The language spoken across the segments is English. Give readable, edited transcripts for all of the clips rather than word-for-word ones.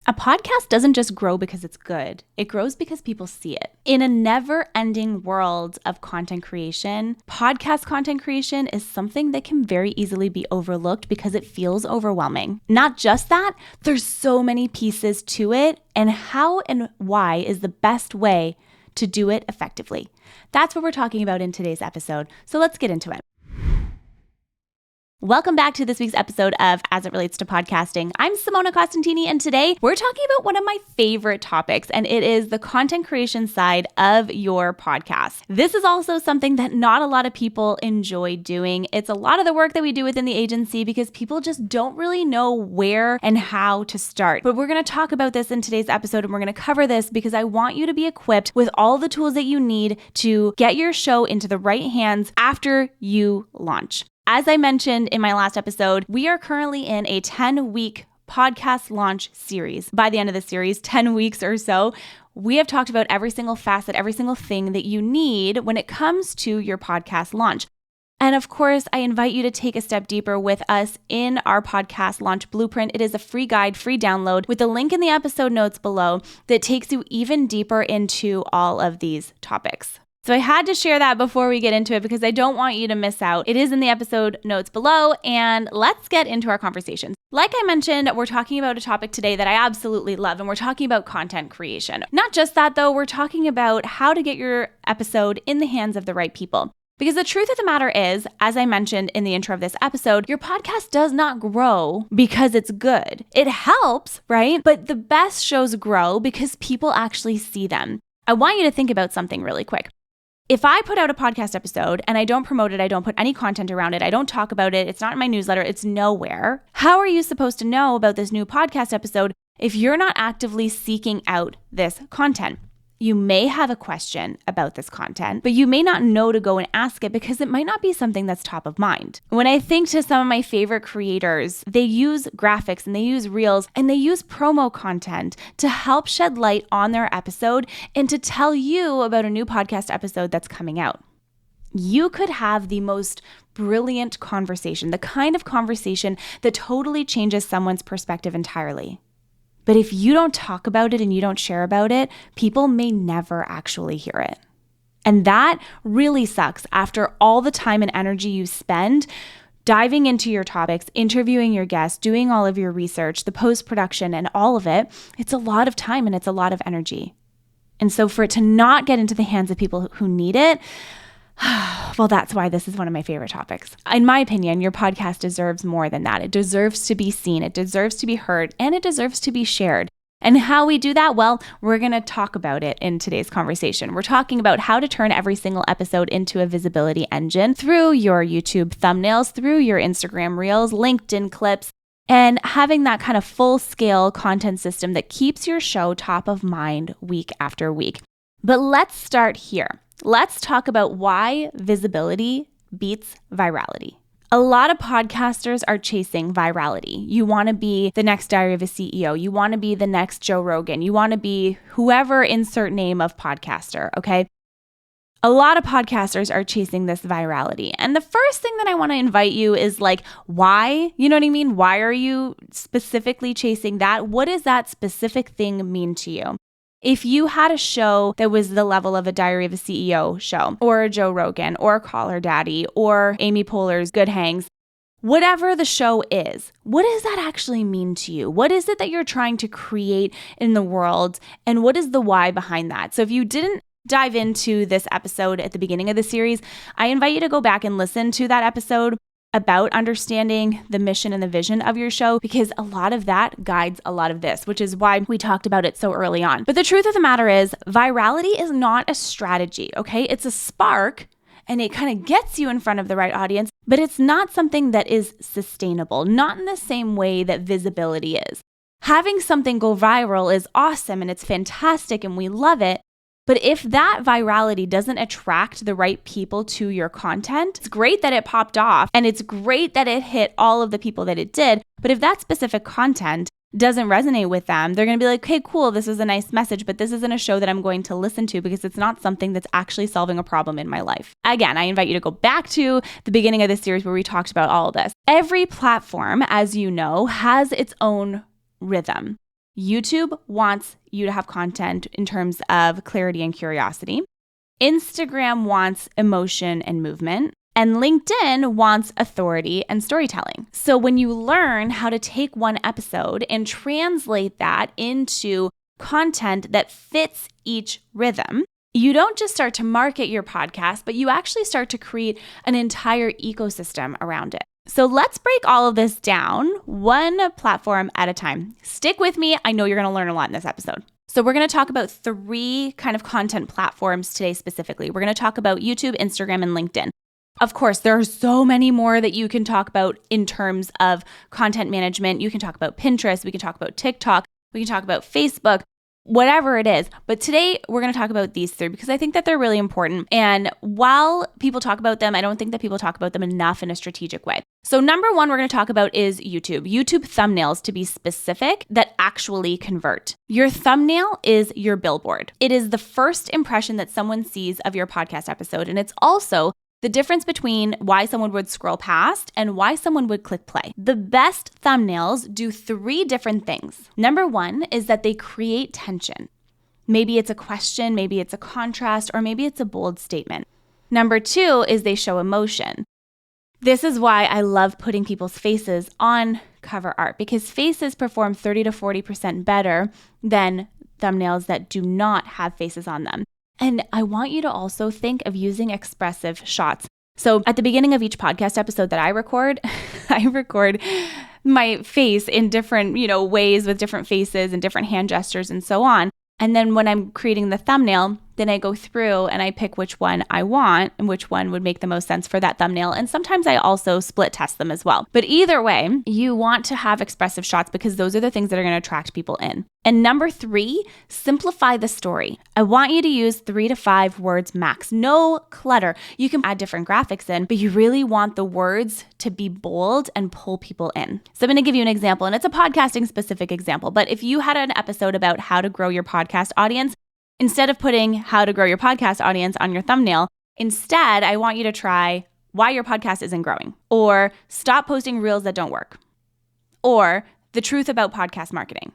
A podcast doesn't just grow because it's good. It grows because people see it. In a never-ending world of content creation, podcast content creation is something that can very easily be overlooked because it feels overwhelming. Not just that, there's so many pieces to it, and how and why is the best way to do it effectively. That's what we're talking about in today's episode, so let's get into it. Welcome back to this week's episode of As It Relates to Podcasting. I'm Simona Costantini, and today we're talking about one of my favorite topics, and it is the content creation side of your podcast. This is also something that not a lot of people enjoy doing. It's a lot of the work that we do within the agency because people just don't really know where and how to start. But we're going to talk about this in today's episode, and we're going to cover this because I want you to be equipped with all the tools that you need to get your show into the right hands after you launch. As I mentioned in my last episode, we are currently in a 10-week podcast launch series. By the end of the series, 10 weeks or so, we have talked about every single facet, every single thing that you need when it comes to your podcast launch. And of course, I invite you to take a step deeper with us in our podcast launch blueprint. It is a free guide, free download with the link in the episode notes below that takes you even deeper into all of these topics. So I had to share that before we get into it because I don't want you to miss out. It is in the episode notes below, and let's get into our conversation. Like I mentioned, we're talking about a topic today that I absolutely love, and we're talking about content creation. Not just that though, we're talking about how to get your episode in the hands of the right people. Because the truth of the matter is, as I mentioned in the intro of this episode, your podcast does not grow because it's good. It helps, right? But the best shows grow because people actually see them. I want you to think about something really quick. If I put out a podcast episode and I don't promote it, I don't put any content around it, I don't talk about it, it's not in my newsletter, it's nowhere, how are you supposed to know about this new podcast episode if you're not actively seeking out this content? You may have a question about this content, but you may not know to go and ask it because it might not be something that's top of mind. When I think to some of my favorite creators, they use graphics and they use reels and they use promo content to help shed light on their episode and to tell you about a new podcast episode that's coming out. You could have the most brilliant conversation, the kind of conversation that totally changes someone's perspective entirely. But if you don't talk about it and you don't share about it, people may never actually hear it. And that really sucks after all the time and energy you spend diving into your topics, interviewing your guests, doing all of your research, the post-production and all of it. It's a lot of time and it's a lot of energy. And so for it to not get into the hands of people who need it, well, that's why this is one of my favorite topics. In my opinion, your podcast deserves more than that. It deserves to be seen, it deserves to be heard, and it deserves to be shared. And how we do that? Well, we're going to talk about it in today's conversation. We're talking about how to turn every single episode into a visibility engine through your YouTube thumbnails, through your Instagram reels, LinkedIn clips, and having that kind of full-scale content system that keeps your show top of mind week after week. But let's start here. Let's talk about why visibility beats virality. A lot of podcasters are chasing virality. You want to be the next Diary of a CEO. You want to be the next Joe Rogan. You want to be whoever, insert name of podcaster, okay? A lot of podcasters are chasing this virality. And the first thing that I want to invite you is like, why? You know what I mean? Why are you specifically chasing that? What does that specific thing mean to you? If you had a show that was the level of a Diary of a CEO show, or a Joe Rogan, or a Call Her Daddy, or Amy Poehler's Good Hangs, whatever the show is, what does that actually mean to you? What is it that you're trying to create in the world, and what is the why behind that? So if you didn't dive into this episode at the beginning of the series, I invite you to go back and listen to that episode about understanding the mission and the vision of your show, because a lot of that guides a lot of this, which is why we talked about it so early on. But the truth of the matter is, virality is not a strategy, okay? It's a spark and it kind of gets you in front of the right audience, but it's not something that is sustainable, not in the same way that visibility is. Having something go viral is awesome and it's fantastic and we love it. But if that virality doesn't attract the right people to your content, it's great that it popped off and it's great that it hit all of the people that it did. But if that specific content doesn't resonate with them, they're going to be like, hey, cool, this is a nice message, but this isn't a show that I'm going to listen to because it's not something that's actually solving a problem in my life. Again, I invite you to go back to the beginning of this series where we talked about all of this. Every platform, as you know, has its own rhythm. YouTube wants you to have content in terms of clarity and curiosity. Instagram wants emotion and movement. And LinkedIn wants authority and storytelling. So when you learn how to take one episode and translate that into content that fits each rhythm, you don't just start to market your podcast, but you actually start to create an entire ecosystem around it. So let's break all of this down one platform at a time. Stick with me. I know you're going to learn a lot in this episode. So we're going to talk about 3 kind of content platforms today specifically. We're going to talk about YouTube, Instagram, and LinkedIn. Of course, there are so many more that you can talk about in terms of content management. You can talk about Pinterest, we can talk about TikTok, we can talk about Facebook, whatever it is. But today we're going to talk about these 3 because I think that they're really important. And while people talk about them, I don't think that people talk about them enough in a strategic way. So number 1 we're going to talk about is YouTube. YouTube thumbnails, to be specific, that actually convert. Your thumbnail is your billboard. It is the first impression that someone sees of your podcast episode. And it's also the difference between why someone would scroll past and why someone would click play. The best thumbnails do 3 different things. Number 1 is that they create tension. Maybe it's a question, maybe it's a contrast, or maybe it's a bold statement. Number 2 is they show emotion. This is why I love putting people's faces on cover art, because faces perform 30 to 40% better than thumbnails that do not have faces on them. And I want you to also think of using expressive shots. So at the beginning of each podcast episode that I record my face in different, ways with different faces and different hand gestures and so on. And then when I'm creating the thumbnail, then I go through and I pick which one I want and which one would make the most sense for that thumbnail. And sometimes I also split test them as well. But either way, you want to have expressive shots because those are the things that are going to attract people in. And number 3, simplify the story. I want you to use 3 to 5 words max. No clutter. You can add different graphics in, but you really want the words to be bold and pull people in. So I'm going to give you an example, and it's a podcasting specific example. But if you had an episode about how to grow your podcast audience, instead of putting how to grow your podcast audience on your thumbnail, instead, I want you to try why your podcast isn't growing, or stop posting reels that don't work, or the truth about podcast marketing.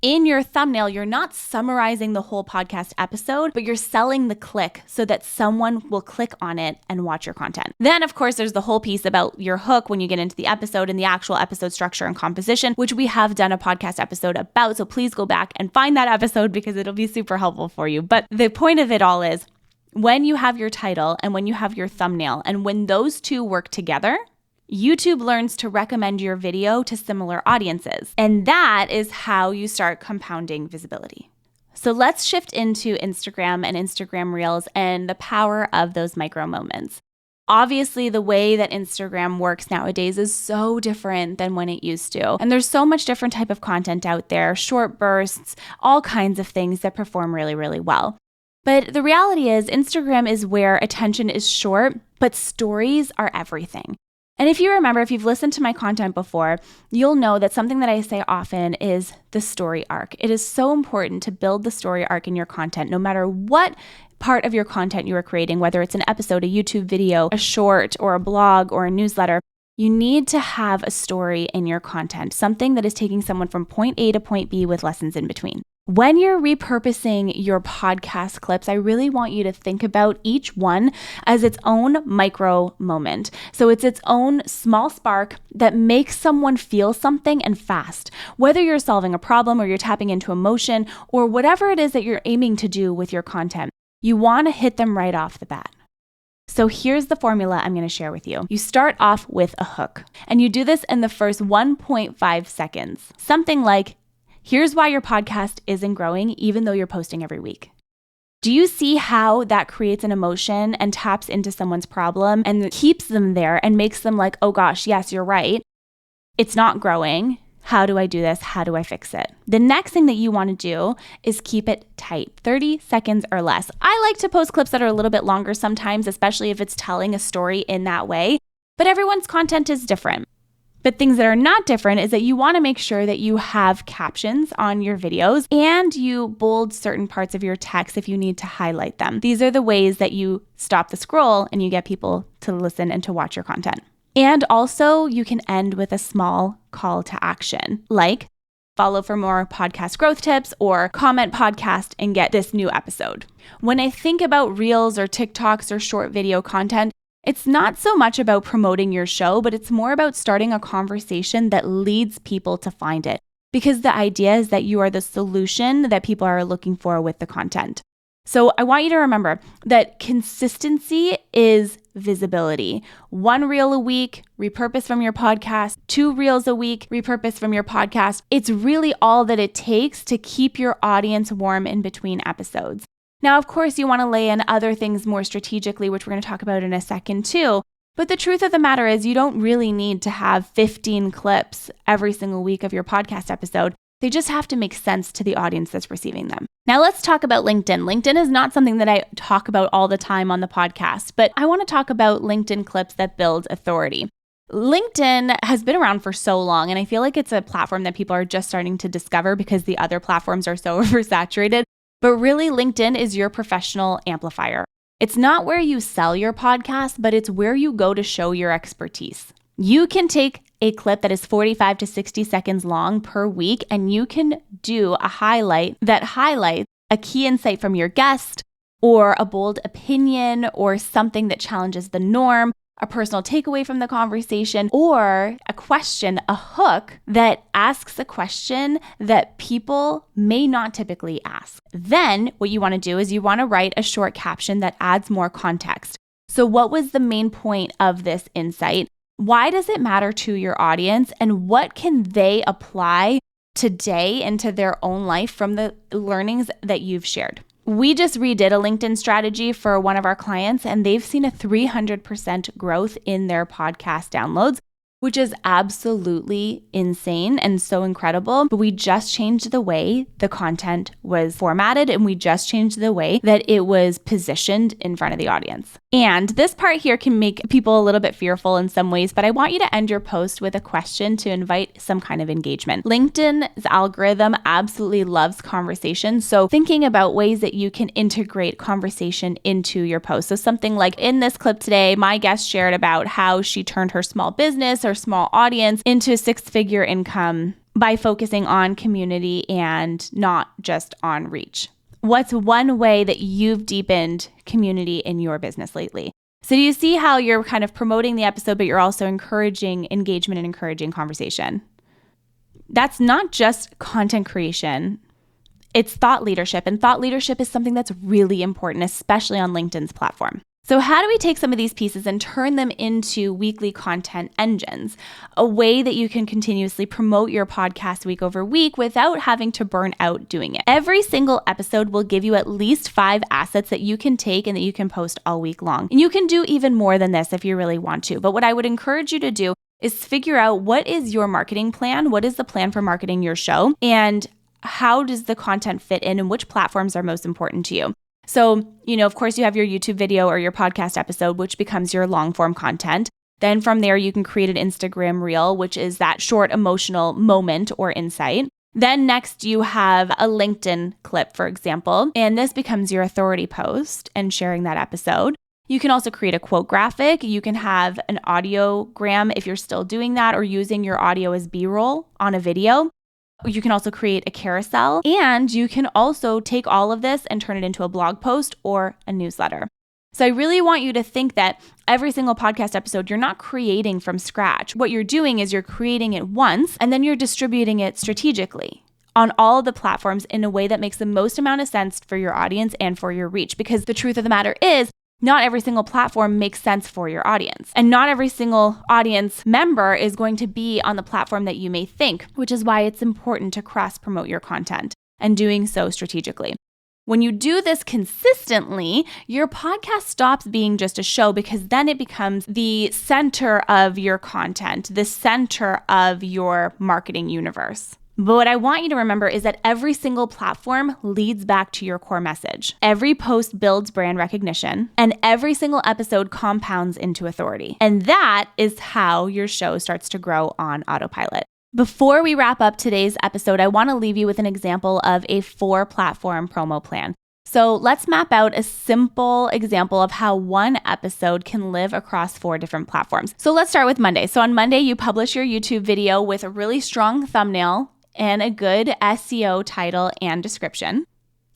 In your thumbnail, you're not summarizing the whole podcast episode, but you're selling the click so that someone will click on it and watch your content. Then, of course, there's the whole piece about your hook when you get into the episode and the actual episode structure and composition, which we have done a podcast episode about. So please go back and find that episode because it'll be super helpful for you. But the point of it all is when you have your title and when you have your thumbnail, and when those 2 work together, YouTube learns to recommend your video to similar audiences. And that is how you start compounding visibility. So let's shift into Instagram and Instagram Reels and the power of those micro moments. Obviously, the way that Instagram works nowadays is so different than when it used to. And there's so much different type of content out there, short bursts, all kinds of things that perform really, really well. But the reality is Instagram is where attention is short, but stories are everything. And if you remember, if you've listened to my content before, you'll know that something that I say often is the story arc. It is so important to build the story arc in your content, no matter what part of your content you are creating, whether it's an episode, a YouTube video, a short, or a blog, or a newsletter. You need to have a story in your content, something that is taking someone from point A to point B with lessons in between. When you're repurposing your podcast clips, I really want you to think about each one as its own micro moment. So it's its own small spark that makes someone feel something and fast. Whether you're solving a problem or you're tapping into emotion or whatever it is that you're aiming to do with your content, you want to hit them right off the bat. So here's the formula I'm going to share with you. You start off with a hook, and you do this in the first 1.5 seconds. Something like, here's why your podcast isn't growing even though you're posting every week. Do you see how that creates an emotion and taps into someone's problem and keeps them there and makes them like, oh gosh, yes, you're right. It's not growing. How do I do this? How do I fix it? The next thing that you want to do is keep it tight, 30 seconds or less. I like to post clips that are a little bit longer sometimes, especially if it's telling a story in that way, but everyone's content is different. But things that are not different is that you want to make sure that you have captions on your videos and you bold certain parts of your text if you need to highlight them. These are the ways that you stop the scroll and you get people to listen and to watch your content. And also you can end with a small call to action, like follow for more podcast growth tips, or comment podcast and get this new episode. When I think about Reels or TikToks or short video content, it's not so much about promoting your show, but it's more about starting a conversation that leads people to find it. Because the idea is that you are the solution that people are looking for with the content. So I want you to remember that consistency is visibility. 1 reel a week, repurpose from your podcast. 2 reels a week, repurpose from your podcast. It's really all that it takes to keep your audience warm in between episodes. Now, of course, you want to lay in other things more strategically, which we're going to talk about in a second too. But the truth of the matter is you don't really need to have 15 clips every single week of your podcast episode. They just have to make sense to the audience that's receiving them. Now let's talk about LinkedIn. LinkedIn is not something that I talk about all the time on the podcast, but I want to talk about LinkedIn clips that build authority. LinkedIn has been around for so long, and I feel like it's a platform that people are just starting to discover because the other platforms are so oversaturated. But really, LinkedIn is your professional amplifier. It's not where you sell your podcast, but it's where you go to show your expertise. You can take a clip that is 45 to 60 seconds long per week, and you can do a highlight that highlights a key insight from your guest, or a bold opinion, or something that challenges the norm, a personal takeaway from the conversation, or a question, a hook that asks a question that people may not typically ask. Then what you want to do is you want to write a short caption that adds more context. So what was the main point of this insight? Why does it matter to your audience, and what can they apply today into their own life from the learnings that you've shared? We just redid a LinkedIn strategy for one of our clients, and they've seen a 300% growth in their podcast downloads, which is absolutely insane and so incredible. But we just changed the way the content was formatted, and we just changed the way that it was positioned in front of the audience. And this part here can make people a little bit fearful in some ways, but I want you to end your post with a question to invite some kind of engagement. LinkedIn's algorithm absolutely loves conversation. So thinking about ways that you can integrate conversation into your post. So something like, in this clip today, my guest shared about how she turned her small business or small audience into a 6-figure income by focusing on community and not just on reach. What's one way that you've deepened community in your business lately? So do you see how you're kind of promoting the episode, but you're also encouraging engagement and encouraging conversation? That's not just content creation. It's thought leadership, and thought leadership is something that's really important, especially on LinkedIn's platform. So how do we take some of these pieces and turn them into weekly content engines? A way that you can continuously promote your podcast week over week without having to burn out doing it. Every single episode will give you at least 5 assets that you can take and that you can post all week long. And you can do even more than this if you really want to. But what I would encourage you to do is figure out, what is your marketing plan? What is the plan for marketing your show? And how does the content fit in, and which platforms are most important to you? So, of course, you have your YouTube video or your podcast episode, which becomes your long form content. Then from there, you can create an Instagram reel, which is that short emotional moment or insight. Then next, you have a LinkedIn clip, for example, and this becomes your authority post and sharing that episode. You can also create a quote graphic. You can have an audiogram if you're still doing that, or using your audio as B-roll on a video. You can also create a carousel, and you can also take all of this and turn it into a blog post or a newsletter. So I really want you to think that every single podcast episode, you're not creating from scratch. What you're doing is you're creating it once, and then you're distributing it strategically on all of the platforms in a way that makes the most amount of sense for your audience and for your reach. Because the truth of the matter is, not every single platform makes sense for your audience. And not every single audience member is going to be on the platform that you may think, which is why it's important to cross-promote your content and doing so strategically. When you do this consistently, your podcast stops being just a show, because then it becomes the center of your content, the center of your marketing universe. But what I want you to remember is that every single platform leads back to your core message. Every post builds brand recognition, and every single episode compounds into authority. And that is how your show starts to grow on autopilot. Before we wrap up today's episode, I want to leave you with an example of a 4-platform promo plan. So let's map out a simple example of how one episode can live across 4 different platforms. So let's start with Monday. So on Monday, you publish your YouTube video with a really strong thumbnail and a good SEO title and description.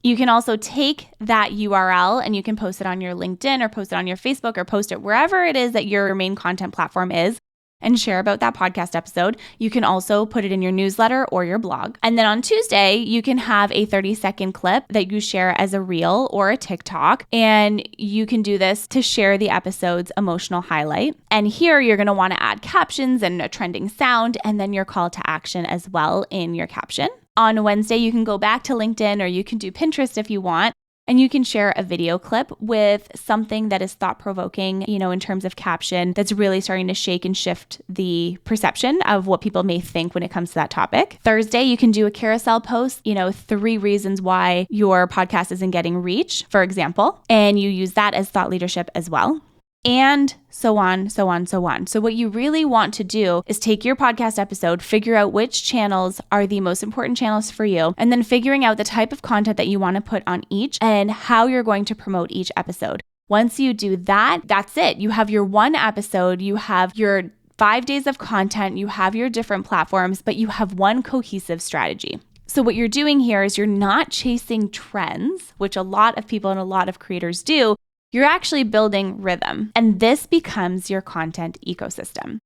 You can also take that URL and you can post it on your LinkedIn or post it on your Facebook or post it wherever it is that your main content platform is and share about that podcast episode. You can also put it in your newsletter or your blog. And then on Tuesday, you can have a 30-second clip that you share as a reel or a TikTok. And you can do this to share the episode's emotional highlight. And here you're going to want to add captions and a trending sound and then your call to action as well in your caption. On Wednesday, you can go back to LinkedIn or you can do Pinterest if you want, and you can share a video clip with something that is thought-provoking, in terms of caption that's really starting to shake and shift the perception of what people may think when it comes to that topic. Thursday, you can do a carousel post, 3 reasons why your podcast isn't getting reach, for example, and you use that as thought leadership as well. And so on, so on, so on. So what you really want to do is take your podcast episode, figure out which channels are the most important channels for you, and then figuring out the type of content that you want to put on each and how you're going to promote each episode. Once you do that, that's it. You have your one episode, you have your 5 days of content, you have your different platforms, but you have one cohesive strategy. So what you're doing here is you're not chasing trends, which a lot of people and a lot of creators do. You're actually building rhythm, and this becomes your content ecosystem.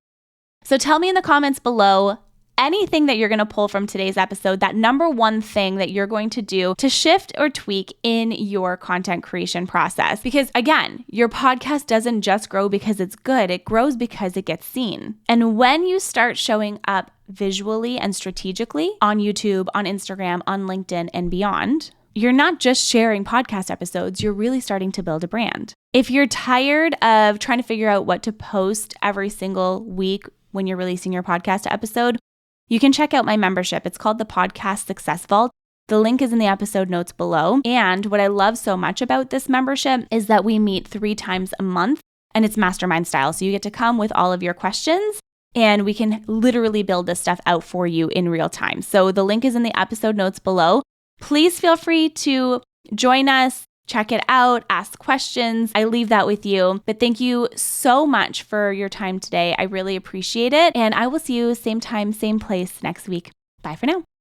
So tell me in the comments below anything that you're going to pull from today's episode, that number one thing that you're going to do to shift or tweak in your content creation process. Because again, your podcast doesn't just grow because it's good, it grows because it gets seen. And when you start showing up visually and strategically on YouTube, on Instagram, on LinkedIn, and beyond, you're not just sharing podcast episodes, you're really starting to build a brand. If you're tired of trying to figure out what to post every single week when you're releasing your podcast episode, you can check out my membership. It's called the Podcast Success Vault. The link is in the episode notes below. And what I love so much about this membership is that we meet 3 times a month and it's mastermind style. So you get to come with all of your questions and we can literally build this stuff out for you in real time. So the link is in the episode notes below. Please feel free to join us, check it out, ask questions. I leave that with you. But thank you so much for your time today. I really appreciate it. And I will see you same time, same place next week. Bye for now.